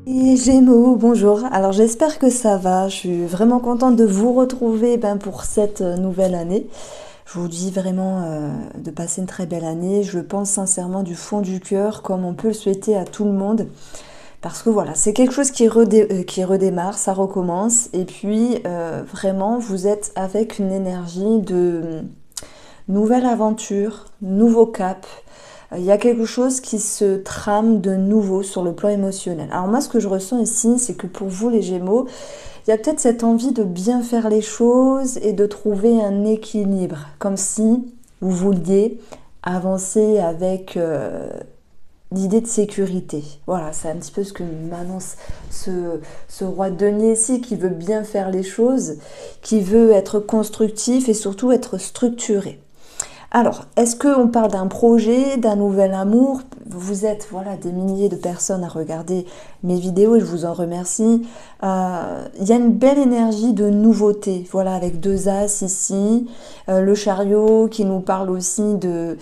Et Gémeaux, bonjour. Alors j'espère que ça va. Je suis vraiment contente de vous retrouver pour cette nouvelle année. Je vous dis vraiment de passer une très belle année. Je le pense sincèrement du fond du cœur, comme on peut le souhaiter à tout le monde. Parce que voilà, c'est quelque chose qui redémarre, ça recommence. Et puis vraiment, vous êtes avec une énergie de nouvelle aventure, nouveau cap. Il y a quelque chose qui se trame de nouveau sur le plan émotionnel. Alors moi, ce que je ressens ici, c'est que pour vous, les Gémeaux, il y a peut-être cette envie de bien faire les choses et de trouver un équilibre, comme si vous vouliez avancer avec l'idée de sécurité. Voilà, c'est un petit peu ce que m'annonce ce roi de denier ici, qui veut bien faire les choses, qui veut être constructif et surtout être structuré. Alors, est-ce qu'on parle d'un projet, d'un nouvel amour? Vous êtes voilà, des milliers de personnes à regarder mes vidéos et je vous en remercie. Il y a une belle énergie de nouveauté, voilà, avec deux as ici. Le chariot qui nous parle aussi de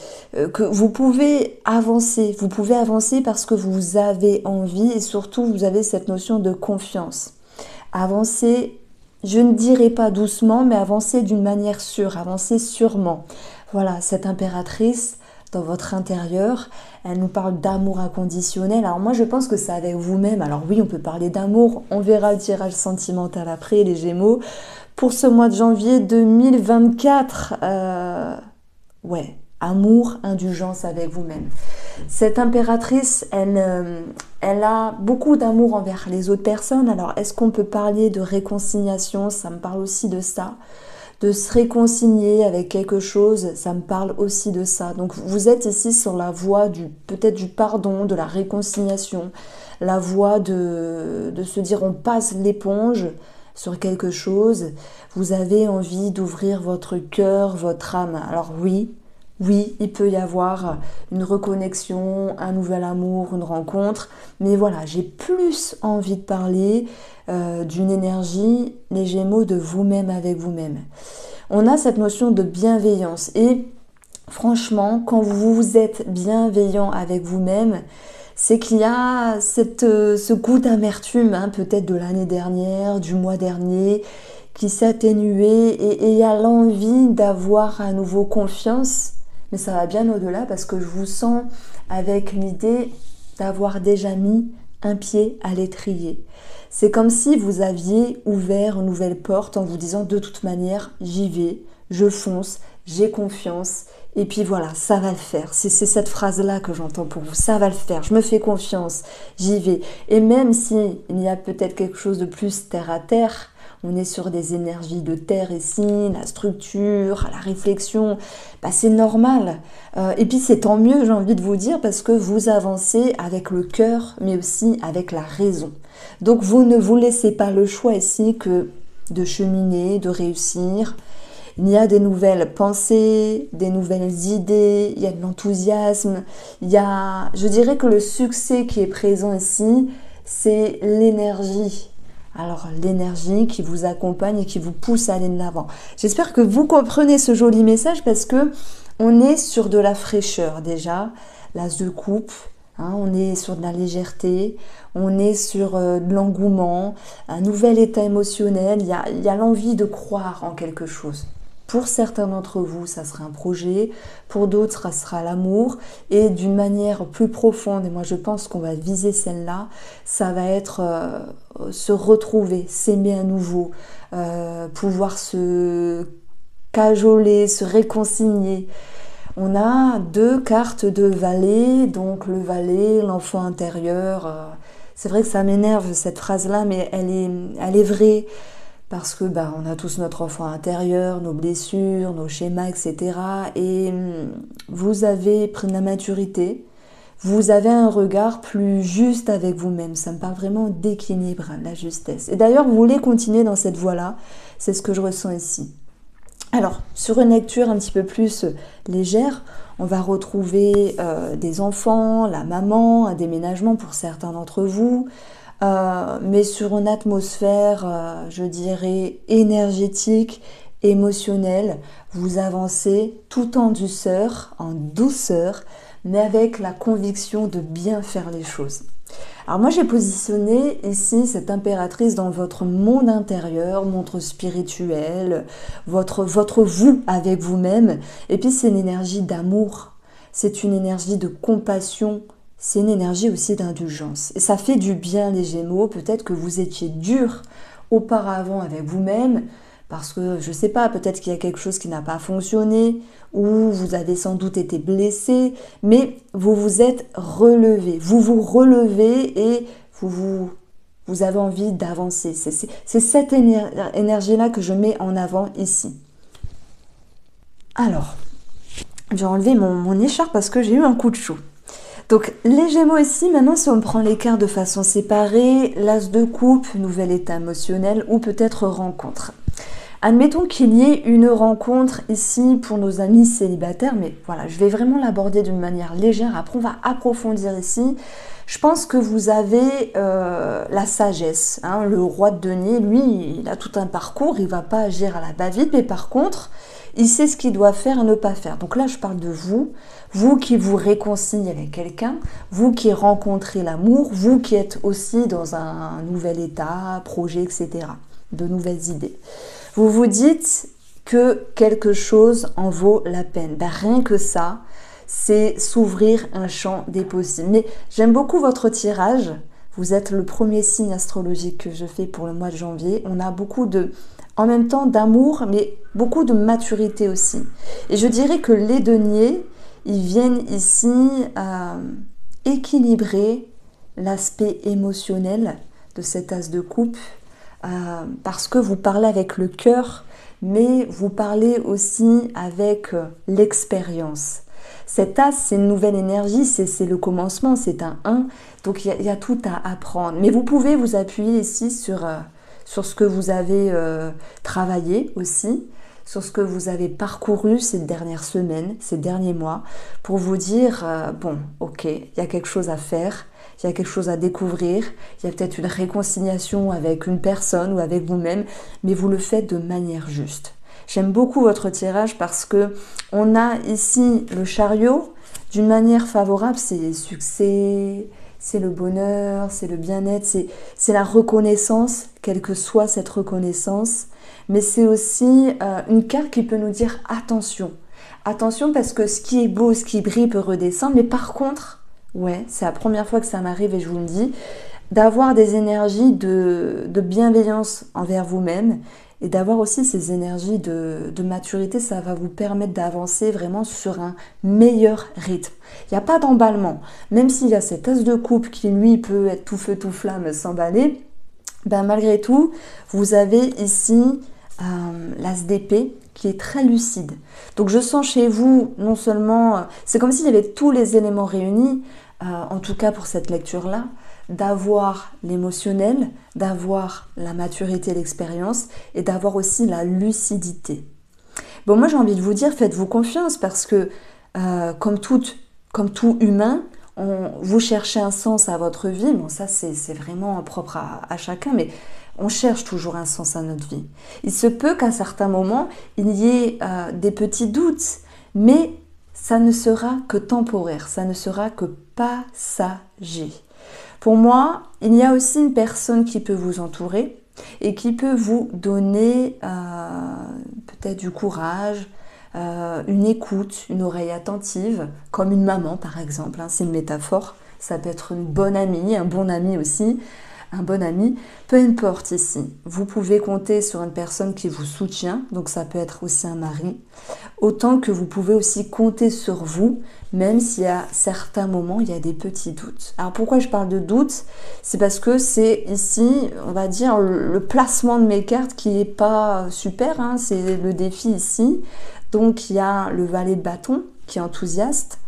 que vous pouvez avancer. Vous pouvez avancer parce que vous avez envie et surtout vous avez cette notion de confiance. Avancer, je ne dirais pas doucement, mais avancer d'une manière sûre, avancer sûrement. Voilà, cette impératrice dans votre intérieur, elle nous parle d'amour inconditionnel. Alors moi je pense que c'est avec vous-même. Alors oui, on peut parler d'amour, on verra le tirage sentimental après, les Gémeaux. Pour ce mois de janvier 2024, ouais, amour, indulgence avec vous-même. Cette impératrice, elle a beaucoup d'amour envers les autres personnes. Alors est-ce qu'on peut parler de réconciliation? Ça me parle aussi de ça. De se réconcilier avec quelque chose, ça me parle aussi de ça. Donc vous êtes ici sur la voie du peut-être du pardon, de la réconciliation, la voie de se dire on passe l'éponge sur quelque chose. Vous avez envie d'ouvrir votre cœur, votre âme. Alors oui, oui, il peut y avoir une reconnexion, un nouvel amour, une rencontre. Mais voilà, j'ai plus envie de parler d'une énergie, les Gémeaux, de vous-même avec vous-même. On a cette notion de bienveillance et franchement, quand vous êtes bienveillant avec vous-même, c'est qu'il y a ce goût d'amertume, hein, peut-être de l'année dernière, du mois dernier, qui s'est atténué et il y a l'envie d'avoir à nouveau confiance, mais ça va bien au-delà parce que je vous sens avec l'idée d'avoir déjà mis un pied à l'étrier. C'est comme si vous aviez ouvert une nouvelle porte en vous disant de toute manière, j'y vais, je fonce, j'ai confiance. Et puis voilà, ça va le faire. C'est cette phrase-là que j'entends pour vous. Ça va le faire. Je me fais confiance. J'y vais. Et même si il y a peut-être quelque chose de plus terre à terre, on est sur des énergies de terre ici, la structure, la réflexion, bah c'est normal. Et puis c'est tant mieux, j'ai envie de vous dire, parce que vous avancez avec le cœur, mais aussi avec la raison. Donc vous ne vous laissez pas le choix ici que de cheminer, de réussir. Il y a des nouvelles pensées, des nouvelles idées, il y a de l'enthousiasme, il y a, je dirais que le succès qui est présent ici, c'est l'énergie. Alors l'énergie qui vous accompagne et qui vous pousse à aller de l'avant. J'espère que vous comprenez ce joli message parce que on est sur de la fraîcheur déjà, l'as de coupe, hein, on est sur de la légèreté, on est sur de l'engouement, un nouvel état émotionnel, il y a l'envie de croire en quelque chose. Pour certains d'entre vous, ça sera un projet, pour d'autres, ça sera l'amour, et d'une manière plus profonde, et moi je pense qu'on va viser celle-là, ça va être se retrouver, s'aimer à nouveau, pouvoir se cajoler, se réconcilier. On a deux cartes de valet, donc le valet, l'enfant intérieur. C'est vrai que ça m'énerve cette phrase-là, mais elle est vraie. Parce que bah, on a tous notre enfant intérieur, nos blessures, nos schémas, etc. Et vous avez pris de la maturité, vous avez un regard plus juste avec vous-même. Ça me parle vraiment d'équilibre, la justesse. Et d'ailleurs, vous voulez continuer dans cette voie-là, c'est ce que je ressens ici. Alors, sur une lecture un petit peu plus légère, on va retrouver des enfants, la maman, un déménagement pour certains d'entre vous, mais sur une atmosphère, je dirais, énergétique, émotionnelle. Vous avancez tout en douceur, mais avec la conviction de bien faire les choses. Alors moi j'ai positionné ici cette impératrice dans votre monde intérieur, monde spirituel, votre vous avec vous-même. Et puis c'est une énergie d'amour, c'est une énergie de compassion, c'est une énergie aussi d'indulgence. Et ça fait du bien les Gémeaux, peut-être que vous étiez dur auparavant avec vous-même, parce que je ne sais pas, peut-être qu'il y a quelque chose qui n'a pas fonctionné, ou vous avez sans doute été blessé, mais vous vous êtes relevé. Vous vous relevez et vous avez envie d'avancer. C'est cette énergie-là que je mets en avant ici. Alors, j'ai enlevé mon écharpe parce que j'ai eu un coup de chaud. Donc les Gémeaux ici, maintenant si on prend les cartes de façon séparée, l'as de coupe, nouvel état émotionnel ou peut-être rencontre. Admettons qu'il y ait une rencontre ici pour nos amis célibataires, mais voilà, je vais vraiment l'aborder d'une manière légère. Après, on va approfondir ici. Je pense que vous avez la sagesse. Hein. Le roi de denier, lui, il a tout un parcours, il ne va pas agir à la va-vite, mais par contre, il sait ce qu'il doit faire et ne pas faire. Donc là, je parle de vous qui vous réconciliez avec quelqu'un, vous qui rencontrez l'amour, vous qui êtes aussi dans un nouvel état, projet, etc., de nouvelles idées. Vous vous dites que quelque chose en vaut la peine. Ben, rien que ça, c'est s'ouvrir un champ des possibles. Mais j'aime beaucoup votre tirage. Vous êtes le premier signe astrologique que je fais pour le mois de janvier. On a beaucoup en même temps d'amour, mais beaucoup de maturité aussi. Et je dirais que les deniers, ils viennent ici équilibrer l'aspect émotionnel de cet as de coupe. Parce que vous parlez avec le cœur, mais vous parlez aussi avec l'expérience. Cet as, c'est une nouvelle énergie, c'est le commencement, c'est un 1, donc il y a tout à apprendre. Mais vous pouvez vous appuyer ici sur ce que vous avez travaillé aussi, sur ce que vous avez parcouru ces dernières semaines, ces derniers mois, pour vous dire, bon, ok, il y a quelque chose à faire. Il y a quelque chose à découvrir, il y a peut-être une réconciliation avec une personne ou avec vous-même, mais vous le faites de manière juste. J'aime beaucoup votre tirage parce que on a ici le chariot, d'une manière favorable, c'est le succès, c'est le bonheur, c'est le bien-être, c'est la reconnaissance, quelle que soit cette reconnaissance, mais c'est aussi une carte qui peut nous dire attention. Attention parce que ce qui est beau, ce qui brille peut redescendre, mais par contre, ouais, c'est la première fois que ça m'arrive et je vous le dis, d'avoir des énergies de bienveillance envers vous-même et d'avoir aussi ces énergies de maturité, ça va vous permettre d'avancer vraiment sur un meilleur rythme. Il n'y a pas d'emballement, même s'il y a cet as de coupe qui lui peut être tout feu tout flamme, s'emballer, ben malgré tout, vous avez ici l'as d'épée qui est très lucide. Donc je sens chez vous, non seulement, c'est comme s'il y avait tous les éléments réunis, en tout cas pour cette lecture-là, d'avoir l'émotionnel, d'avoir la maturité, l'expérience et d'avoir aussi la lucidité. Bon, moi j'ai envie de vous dire, faites-vous confiance parce que comme tout humain, vous cherchez un sens à votre vie. Bon, ça c'est vraiment propre à chacun, mais on cherche toujours un sens à notre vie. Il se peut qu'à certains moments, il y ait des petits doutes, mais ça ne sera que temporaire, ça ne sera que passager. Pour moi, il y a aussi une personne qui peut vous entourer et qui peut vous donner peut-être du courage, une écoute, une oreille attentive, comme une maman par exemple, hein, c'est une métaphore. Ça peut être une bonne amie, un bon ami aussi, un bon ami, peu importe ici. Vous pouvez compter sur une personne qui vous soutient, donc ça peut être aussi un mari, autant que vous pouvez aussi compter sur vous, même s'il y a certains moments, il y a des petits doutes. Alors pourquoi je parle de doutes? C'est parce que c'est ici, on va dire, le placement de mes cartes qui n'est pas super, hein, c'est le défi ici. Donc il y a le valet de bâton qui est enthousiaste,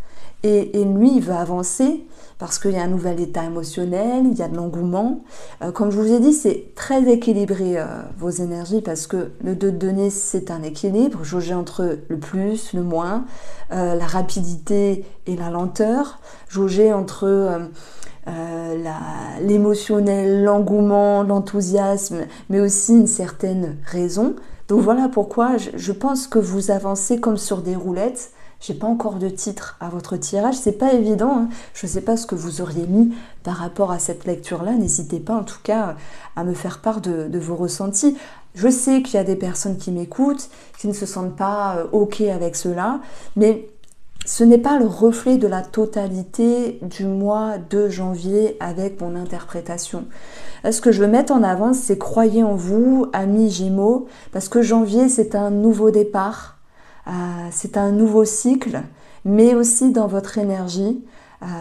et lui il veut avancer, parce qu'il y a un nouvel état émotionnel, il y a de l'engouement. Comme je vous ai dit, c'est très équilibré vos énergies parce que le 2 de denier, c'est un équilibre, jauger entre le plus, le moins, la rapidité et la lenteur, jauger entre l'émotionnel, l'engouement, l'enthousiasme, mais aussi une certaine raison. Donc voilà pourquoi je pense que vous avancez comme sur des roulettes, J'ai pas encore de titre à votre tirage, c'est pas évident, hein. Je sais pas ce que vous auriez mis par rapport à cette lecture-là. N'hésitez pas en tout cas à me faire part de vos ressentis. Je sais qu'il y a des personnes qui m'écoutent, qui ne se sentent pas OK avec cela, mais ce n'est pas le reflet de la totalité du mois de janvier avec mon interprétation. Ce que je veux mettre en avant, c'est croyez en vous, amis Gémeaux, parce que janvier, c'est un nouveau départ, c'est un nouveau cycle, mais aussi dans votre énergie,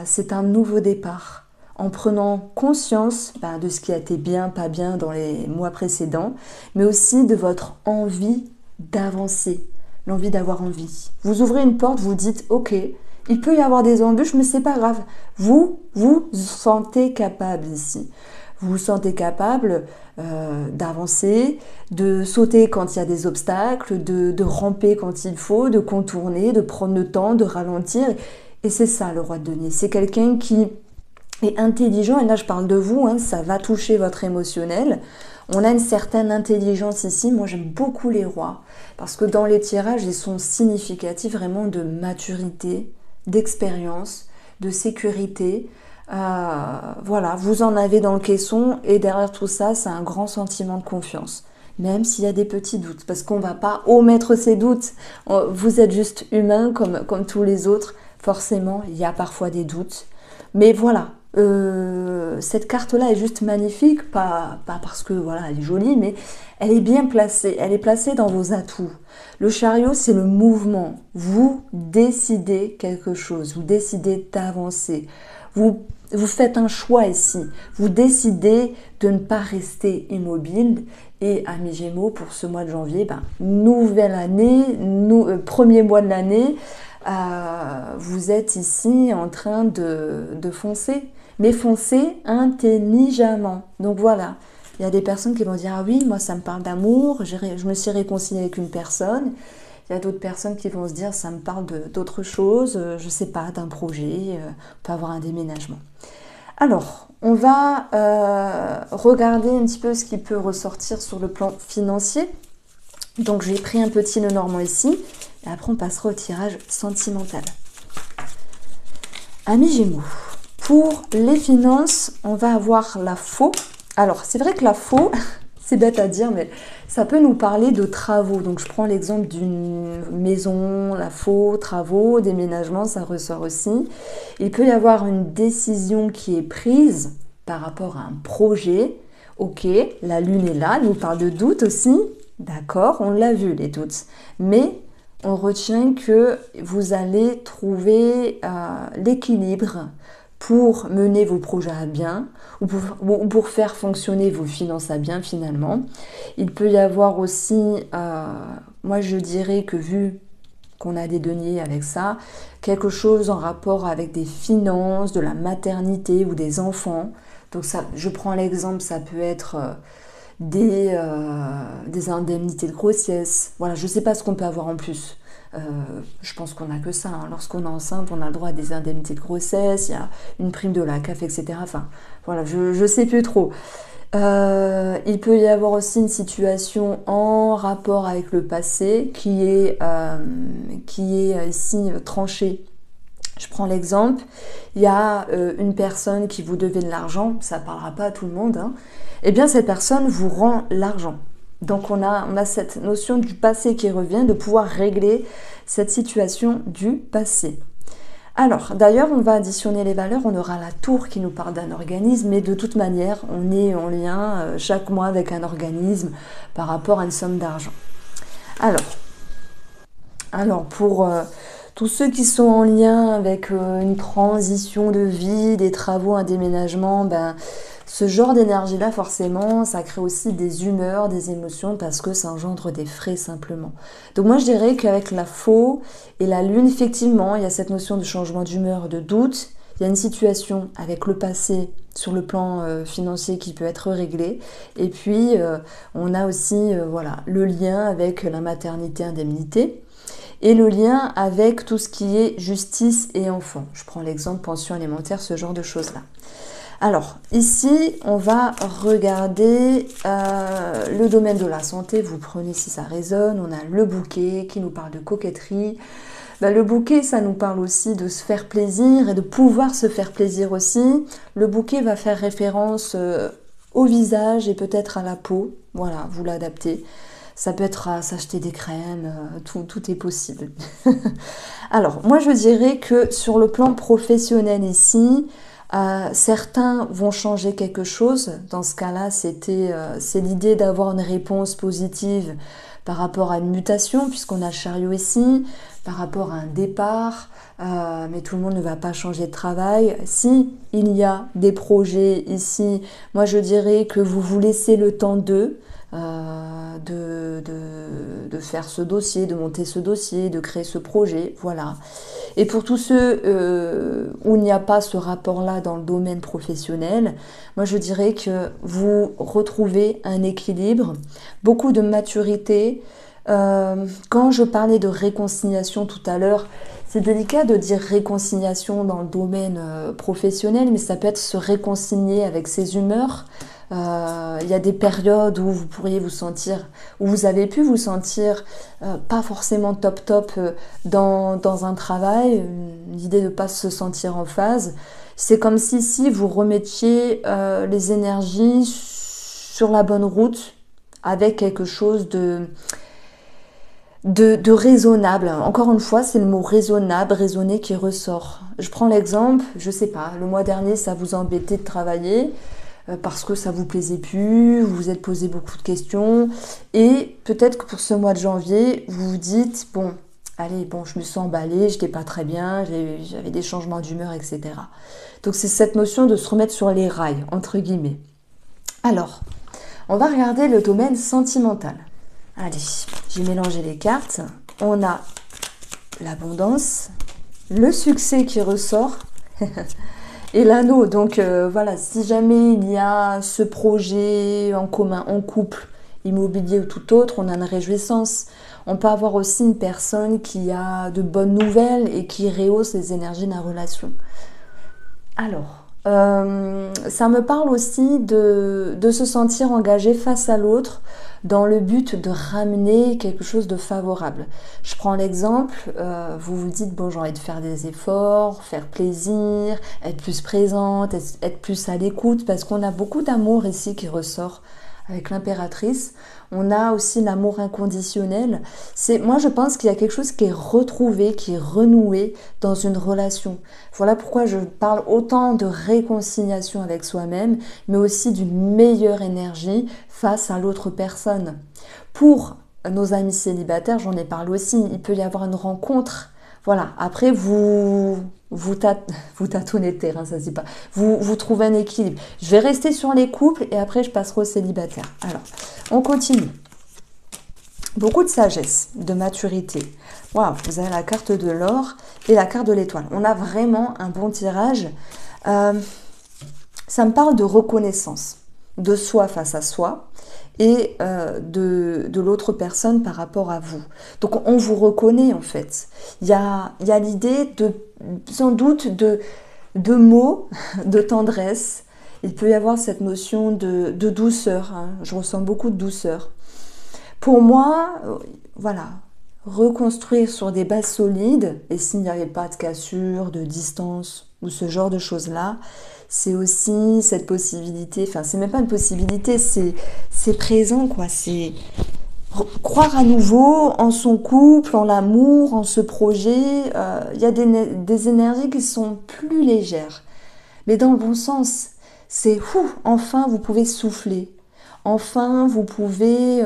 c'est un nouveau départ. En prenant conscience de ce qui a été bien, pas bien dans les mois précédents, mais aussi de votre envie d'avancer, l'envie d'avoir envie. Vous ouvrez une porte, vous dites, ok, il peut y avoir des embûches, mais c'est pas grave. Vous sentez capable ici. Vous vous sentez capable d'avancer, de sauter quand il y a des obstacles, de ramper quand il faut, de contourner, de prendre le temps, de ralentir. Et c'est ça le roi de denier. C'est quelqu'un qui est intelligent, et là je parle de vous, hein, ça va toucher votre émotionnel. On a une certaine intelligence ici. Moi j'aime beaucoup les rois, parce que dans les tirages, ils sont significatifs vraiment de maturité, d'expérience, de sécurité. Voilà, vous en avez dans le caisson, et derrière tout ça, c'est un grand sentiment de confiance. Même s'il y a des petits doutes, parce qu'on ne va pas omettre ces doutes. Vous êtes juste humain comme tous les autres. Forcément, il y a parfois des doutes. Mais voilà, cette carte-là est juste magnifique, pas parce que voilà, elle est jolie, mais elle est bien placée. Elle est placée dans vos atouts. Le chariot, c'est le mouvement. Vous décidez quelque chose, vous décidez d'avancer. Vous faites un choix ici. Vous décidez de ne pas rester immobile. Et amis Gémeaux, pour ce mois de janvier, nouvelle année, premier mois de l'année, vous êtes ici en train de foncer. Mais foncer intelligemment. Donc voilà, il y a des personnes qui vont dire « Ah oui, moi ça me parle d'amour, je me suis réconciliée avec une personne ». Il y a d'autres personnes qui vont se dire « Ça me parle d'autre chose, je ne sais pas, d'un projet, on peut avoir un déménagement ». Alors, on va regarder un petit peu ce qui peut ressortir sur le plan financier. Donc j'ai pris un petit nœud normand ici, et après on passera au tirage sentimental. Amis Gémeaux. Pour les finances, on va avoir la faux. Alors, c'est vrai que la faux, c'est bête à dire, mais ça peut nous parler de travaux. Donc, je prends l'exemple d'une maison, la faux, travaux, déménagement, ça ressort aussi. Il peut y avoir une décision qui est prise par rapport à un projet. Ok, la lune est là, elle nous parle de doute aussi. D'accord, on l'a vu, les doutes. Mais on retient que vous allez trouver l'équilibre pour mener vos projets à bien ou pour faire fonctionner vos finances à bien finalement. Il peut y avoir aussi, moi je dirais que vu qu'on a des deniers avec ça, quelque chose en rapport avec des finances, de la maternité ou des enfants. Donc ça, je prends l'exemple, ça peut être des indemnités de grossesse. Voilà, je ne sais pas ce qu'on peut avoir en plus. Je pense qu'on n'a que ça. Hein. Lorsqu'on est enceinte, on a le droit à des indemnités de grossesse, il y a une prime de la CAF, etc. Enfin, voilà, je ne sais plus trop. Il peut y avoir aussi une situation en rapport avec le passé qui est ici tranchée. Je prends l'exemple, il y a une personne qui vous devait de l'argent, ça ne parlera pas à tout le monde, hein. Eh bien cette personne vous rend l'argent. Donc on a cette notion du passé qui revient, de pouvoir régler cette situation du passé. Alors d'ailleurs on va additionner les valeurs, on aura la tour qui nous parle d'un organisme, mais de toute manière on est en lien chaque mois avec un organisme par rapport à une somme d'argent. Alors pour tous ceux qui sont en lien avec une transition de vie, des travaux, un déménagement, ce genre d'énergie-là, forcément, ça crée aussi des humeurs, des émotions, parce que ça engendre des frais simplement. Donc moi, je dirais qu'avec la faux et la lune, effectivement, il y a cette notion de changement d'humeur, de doute. Il y a une situation avec le passé sur le plan financier qui peut être réglée. Et puis, on a aussi le lien avec la maternité, indemnité. Et le lien avec tout ce qui est justice et enfant. Je prends l'exemple pension alimentaire, ce genre de choses-là. Alors, ici, on va regarder le domaine de la santé. Vous prenez si ça résonne. On a le bouquet qui nous parle de coquetterie. Le bouquet, ça nous parle aussi de se faire plaisir et de pouvoir se faire plaisir aussi. Le bouquet va faire référence au visage et peut-être à la peau. Voilà, vous l'adaptez. Ça peut être à s'acheter des crèmes, tout est possible. Alors, moi je dirais que sur le plan professionnel ici, certains vont changer quelque chose. Dans ce cas-là, c'est l'idée d'avoir une réponse positive par rapport à une mutation, puisqu'on a le chariot ici, par rapport à un départ, mais tout le monde ne va pas changer de travail. Si il y a des projets ici, moi je dirais que vous vous laissez le temps de faire ce dossier, de monter ce dossier, de créer ce projet, voilà. Et pour tous ceux où il n'y a pas ce rapport-là dans le domaine professionnel, moi je dirais que vous retrouvez un équilibre, beaucoup de maturité. Quand je parlais de réconciliation tout à l'heure, c'est délicat de dire réconciliation dans le domaine professionnel, mais ça peut être se réconcilier avec ses humeurs. Il y a des périodes où vous pourriez vous sentir, où vous avez pu vous sentir pas forcément top dans un travail, l'idée de ne pas se sentir en phase. C'est comme si vous remettiez les énergies sur la bonne route avec quelque chose de raisonnable. Encore une fois, c'est le mot raisonnable, raisonner qui ressort. Je prends l'exemple, je sais pas, le mois dernier, ça vous a embêté de travailler parce que ça vous plaisait plus, vous vous êtes posé beaucoup de questions et peut-être que pour ce mois de janvier, vous vous dites, bon, allez, bon, je me sens emballée, j'étais pas très bien, j'avais des changements d'humeur, etc. Donc c'est cette notion de se remettre sur les rails, entre guillemets. Alors, on va regarder le domaine sentimental. Allez, j'ai mélangé les cartes. On a l'abondance, le succès qui ressort et l'anneau. Donc voilà, si jamais il y a ce projet en commun, en couple, immobilier ou tout autre, on a une réjouissance. On peut avoir aussi une personne qui a de bonnes nouvelles et qui rehausse les énergies de la relation. Alors, ça me parle aussi de se sentir engagé face à l'autre dans le but de ramener quelque chose de favorable. Je prends l'exemple, vous vous dites, bon, j'ai envie de faire des efforts, faire plaisir, être plus présente, être plus à l'écoute, parce qu'on a beaucoup d'amour ici qui ressort avec l'impératrice. On a aussi l'amour inconditionnel. Moi, je pense qu'il y a quelque chose qui est retrouvé, qui est renoué dans une relation. Voilà pourquoi je parle autant de réconciliation avec soi-même, mais aussi d'une meilleure énergie face à l'autre personne. Pour nos amis célibataires, j'en ai parlé aussi, il peut y avoir une rencontre. Voilà, après vous tâtonnez le terrain, ça se dit pas. Vous trouvez un équilibre. Je vais rester sur les couples et après je passerai aux célibataires. Alors, on continue. Beaucoup de sagesse, de maturité. Waouh, vous avez la carte de l'or et la carte de l'étoile. On a vraiment un bon tirage. Ça me parle de reconnaissance, de soi face à soi et de l'autre personne par rapport à vous. Donc on vous reconnaît en fait. Il y a l'idée sans doute de mots, de tendresse. Il peut y avoir cette notion de douceur. Hein. Je ressens beaucoup de douceur. Pour moi, voilà, reconstruire sur des bases solides, et s'il n'y avait pas de cassure, de distance ou ce genre de choses-là, c'est aussi cette possibilité, enfin c'est même pas une possibilité, c'est présent quoi, c'est croire à nouveau en son couple, en l'amour, en ce projet. Il y a des énergies qui sont plus légères, mais dans le bon sens. C'est enfin vous pouvez souffler, enfin vous pouvez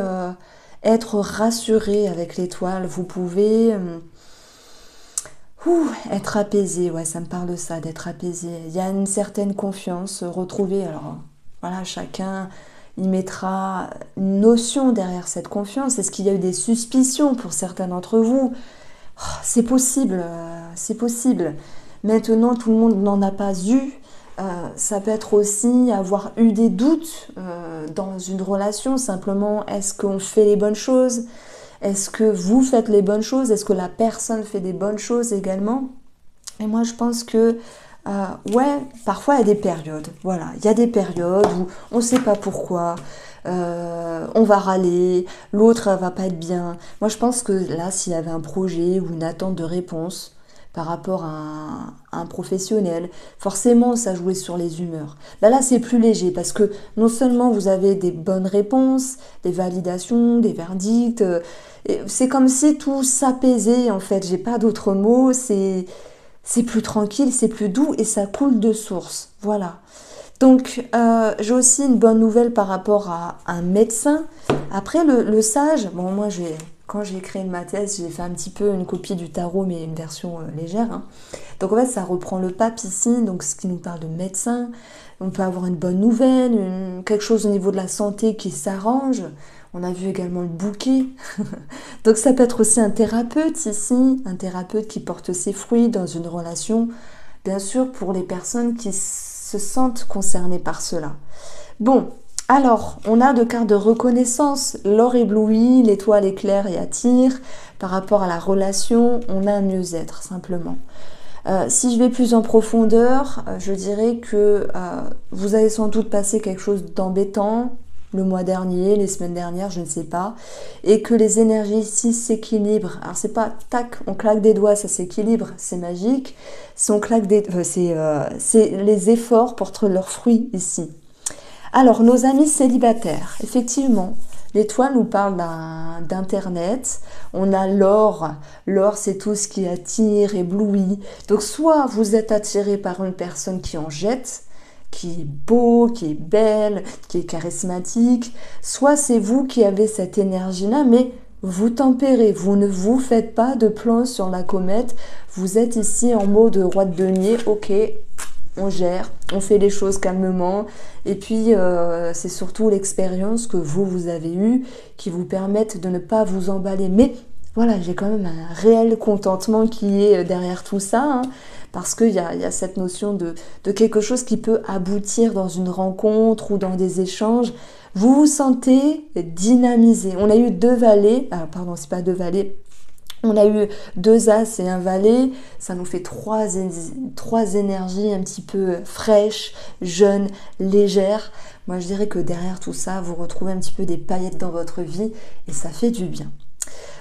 être rassuré avec l'étoile, vous pouvez être apaisé, ouais, ça me parle de ça, d'être apaisé. Il y a une certaine confiance retrouvée. Alors voilà, chacun y mettra une notion derrière cette confiance. Est-ce qu'il y a eu des suspicions pour certains d'entre vous? C'est possible, c'est possible. Maintenant, tout le monde n'en a pas eu. Ça peut être aussi avoir eu des doutes dans une relation. Simplement, est-ce qu'on fait les bonnes choses? Est-ce que vous faites les bonnes choses? Est-ce que la personne fait des bonnes choses également? Et moi, je pense que, ouais, parfois il y a des périodes. Voilà, il y a des périodes où on ne sait pas pourquoi. on va râler, l'autre va pas être bien. Moi je pense que là, s'il y avait un projet ou une attente de réponse par rapport à un professionnel, forcément ça jouait sur les humeurs. Là c'est plus léger parce que non seulement vous avez des bonnes réponses, des validations, des verdicts, c'est comme si tout s'apaisait en fait, j'ai pas d'autres mots, c'est plus tranquille, c'est plus doux et ça coule de source. Voilà. Donc, j'ai aussi une bonne nouvelle par rapport à un médecin. Après, le sage, bon, moi, quand j'ai écrit ma thèse, j'ai fait un petit peu une copie du tarot, mais une version légère, hein. Donc, en fait, ça reprend le pape ici, donc ce qui nous parle de médecin. On peut avoir une bonne nouvelle, quelque chose au niveau de la santé qui s'arrange. On a vu également le bouquet. Donc, ça peut être aussi un thérapeute ici, un thérapeute qui porte ses fruits dans une relation, bien sûr, pour les personnes qui se sentent concernées par cela. Bon, alors, on a deux cartes de reconnaissance. L'or éblouit, l'étoile éclaire et attire. Par rapport à la relation, on a un mieux-être, simplement. Si je vais plus en profondeur, je dirais que vous avez sans doute passé quelque chose d'embêtant le mois dernier, les semaines dernières, je ne sais pas, et que les énergies ici s'équilibrent. Alors c'est pas tac, on claque des doigts, ça s'équilibre, c'est magique. Si on claque c'est les efforts portent leurs fruits ici. Alors nos amis célibataires, effectivement, l'étoile nous parle d'internet. On a l'or, l'or c'est tout ce qui attire, éblouit. Donc soit vous êtes attiré par une personne qui en jette, qui est beau, qui est belle, qui est charismatique, soit c'est vous qui avez cette énergie-là, mais vous tempérez, vous ne vous faites pas de plan sur la comète, vous êtes ici en mode roi de denier, ok, on gère, on fait les choses calmement, et puis c'est surtout l'expérience que vous avez eue qui vous permettent de ne pas vous emballer, mais voilà, j'ai quand même un réel contentement qui est derrière tout ça, hein, parce qu'il y a cette notion de quelque chose qui peut aboutir dans une rencontre ou dans des échanges. Vous vous sentez dynamisé. On a eu deux valets, pardon, c'est pas deux valets, on a eu deux as et un valet, ça nous fait trois énergies un petit peu fraîches, jeunes, légères. Moi je dirais que derrière tout ça, vous retrouvez un petit peu des paillettes dans votre vie et ça fait du bien.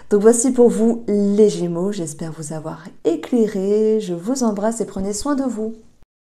Donc voici pour vous les Gémeaux, j'espère vous avoir éclairé, je vous embrasse et prenez soin de vous.